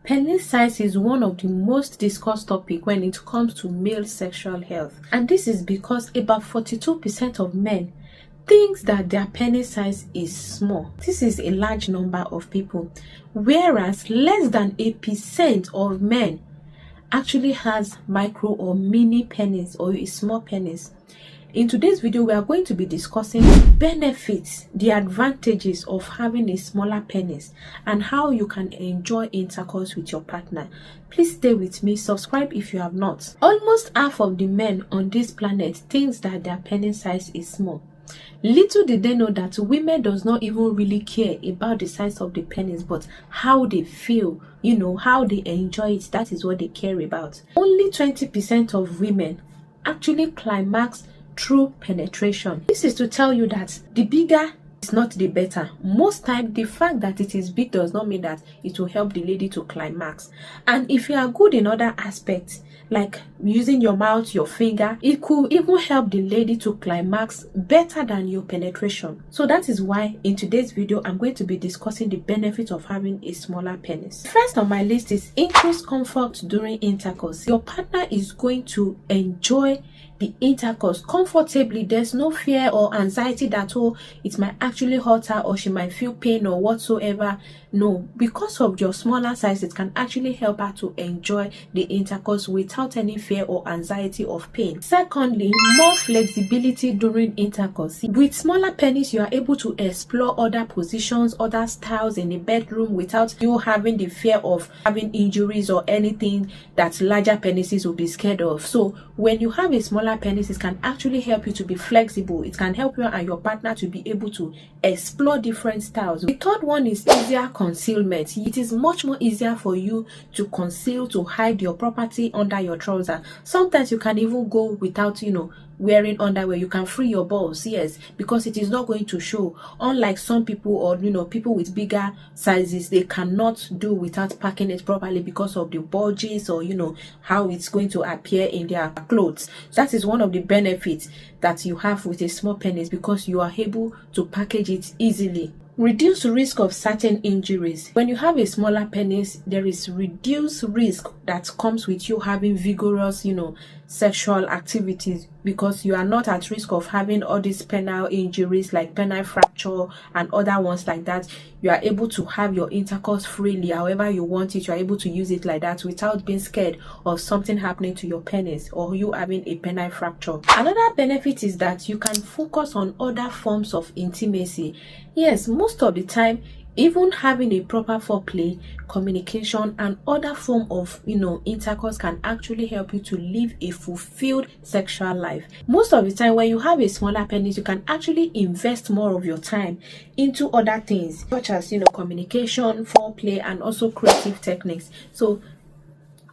Penis size is one of the most discussed topics when it comes to male sexual health, and this is because about 42% of men thinks that their penis size is small. This is a large number of people, whereas less than 8% of men actually has micro or mini penis or a small penis. In today's video, we are going to be discussing the benefits, the advantages of having a smaller penis, and how you can enjoy intercourse with your partner. Please stay with me, subscribe if you have not. Almost half of the men on this planet thinks that their penis size is small. Little did they know that women does not even really care about the size of the penis, but how they feel, how they enjoy it. That is what they care about. Only 20% of women actually climax through penetration. This is to tell you that the bigger is not the better. Most time, the fact that it is big does not mean that it will help the lady to climax. And if you are good in other aspects, like using your mouth, your finger, it could even help the lady to climax better than your penetration. So that is why in today's video, I'm going to be discussing the benefits of having a smaller penis. First on my list is increased comfort during intercourse. Your partner is going to enjoy the intercourse comfortably. There's no fear or anxiety that, oh, it might actually hurt her or she might feel pain or whatsoever. No, because of your smaller size, it can actually help her to enjoy the intercourse without any fear or anxiety of pain. Secondly, more flexibility during intercourse. With smaller penis, you are able to explore other positions, other styles in the bedroom without you having the fear of having injuries or anything that larger penises will be scared of. So when you have a smaller penis, it can actually help you to be flexible. It can help you and your partner to be able to explore different styles. The third one is easier concealment. It is much more easier for you to conceal, to hide your property under your trouser. Sometimes you can even go without wearing underwear. You can free your balls, yes, because it is not going to show. Unlike some people or people with bigger sizes, they cannot do without packing it properly because of the bulges or how it's going to appear in their clothes. So that is one of the benefits that you have with a small penis, because you are able to package it easily. Reduce risk of certain injuries. When you have a smaller penis, there is reduced risk that comes with you having vigorous sexual activities, because you are not at risk of having all these penile injuries like penile fracture and other ones like that. You are able to have your intercourse freely however you want it. You are able to use it like that without being scared of something happening to your penis or you having a penile fracture. Another benefit is that you can focus on other forms of intimacy. Yes, most of the time, even having a proper foreplay, communication, and other form of intercourse can actually help you to live a fulfilled sexual life. Most of the time, when you have a smaller penis, you can actually invest more of your time into other things, such as communication, foreplay, and also creative techniques. So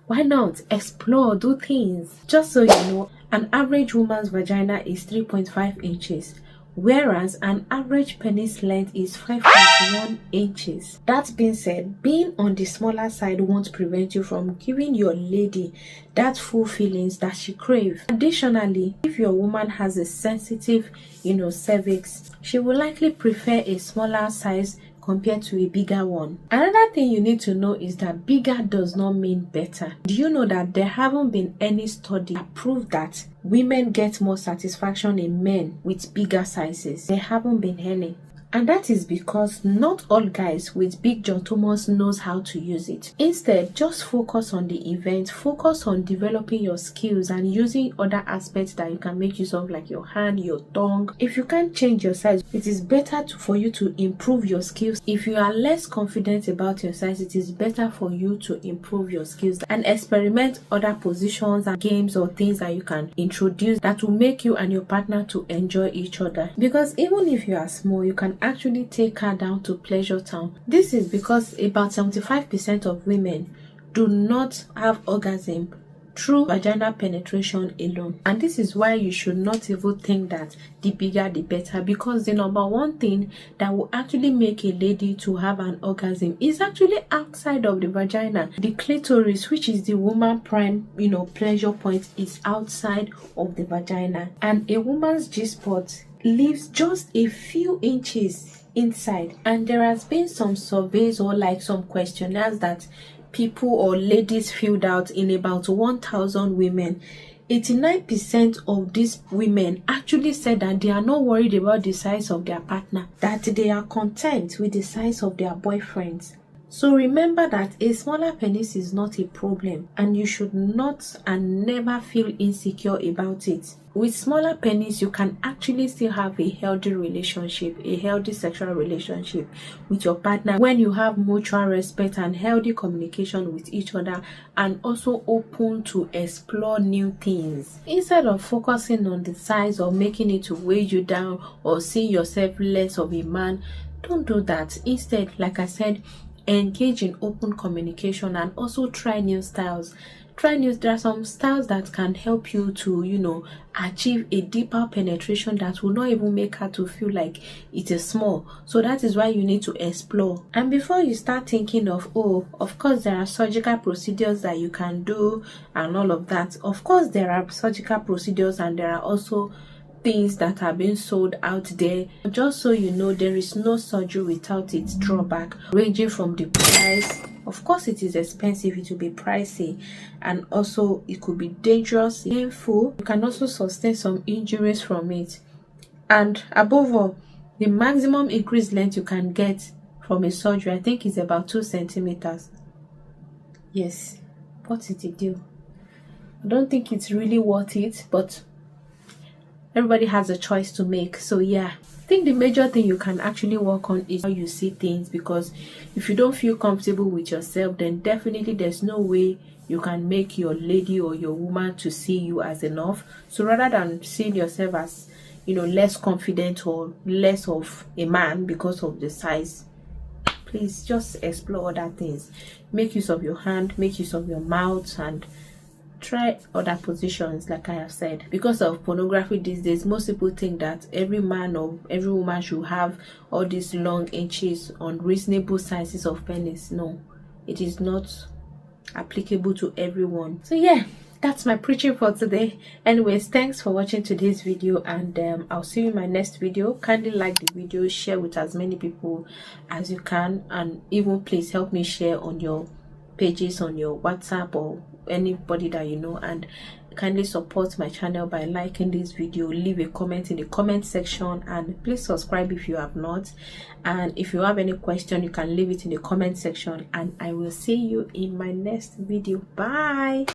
why not explore, do things? Just so you know, an average woman's vagina is 3.5 inches. Whereas an average penis length is 5.1 inches. That being said, being on the smaller side won't prevent you from giving your lady that full feelings that she craves. Additionally, if your woman has a sensitive, cervix, she will likely prefer a smaller size compared to a bigger one. Another thing you need to know is that bigger does not mean better. Do you know that there haven't been any study that prove that women get more satisfaction in men with bigger sizes? There haven't been any. And that is because not all guys with big gentomos knows how to use it. Instead, just focus on the event, focus on developing your skills and using other aspects that you can make use of, like your hand, your tongue. If you can't change your size, it is better for you to improve your skills. If you are less confident about your size, it is better for you to improve your skills and experiment other positions and games or things that you can introduce that will make you and your partner to enjoy each other. Because even if you are small, you can actually take her down to Pleasure Town. This is because about 75% of women do not have orgasm through vaginal penetration alone, and this is why you should not even think that the bigger the better, because the number one thing that will actually make a lady to have an orgasm is actually outside of the vagina. The clitoris, which is the woman prime pleasure point, is outside of the vagina, and a woman's G-spot lives just a few inches inside. And there has been some surveys or like some questionnaires that people or ladies filled out in about 1,000 women, 89% of these women actually said that they are not worried about the size of their partner, that they are content with the size of their boyfriends. So remember that a smaller penis is not a problem, and you should not and never feel insecure about it. With smaller penis, you can actually still have a healthy relationship, a healthy sexual relationship with your partner when you have mutual respect and healthy communication with each other, and also open to explore new things. Instead of focusing on the size or making it to weigh you down or seeing yourself less of a man, don't do that. Instead, like I said, engage in open communication and also try new styles. There are some styles that can help you to achieve a deeper penetration that will not even make her to feel like it is small. So that is why you need to explore. And before you start thinking of, oh, of course there are surgical procedures that you can do and all of that. Of course there are surgical procedures, and there are also things that are being sold out there. Just so you know, there is no surgery without its drawback, ranging from the price. Of course it is expensive, it will be pricey, and also it could be dangerous, painful. You can also sustain some injuries from it, and above all, the maximum increased length you can get from a surgery, I think, is about 2 centimeters. Yes, what is the deal? I don't think it's really worth it, but everybody has a choice to make. So yeah, I think the major thing you can actually work on is how you see things, because if you don't feel comfortable with yourself, then definitely there's no way you can make your lady or your woman to see you as enough. So rather than seeing yourself as less confident or less of a man because of the size, please just explore other things. Make use of your hand, make use of your mouth, and try other positions. Like I have said, because of pornography these days, most people think that every man or every woman should have all these long inches on reasonable sizes of penis. No, it is not applicable to everyone. So yeah, that's my preaching for today. Anyways, thanks for watching today's video, and I'll see you in my next video. Kindly like the video, share with as many people as you can, and even please help me share on your pages, on your WhatsApp, or anybody that you know, and kindly support my channel by liking this video, leave a comment in the comment section, and please subscribe if you have not. And if you have any question, you can leave it in the comment section, and I will see you in my next video. Bye.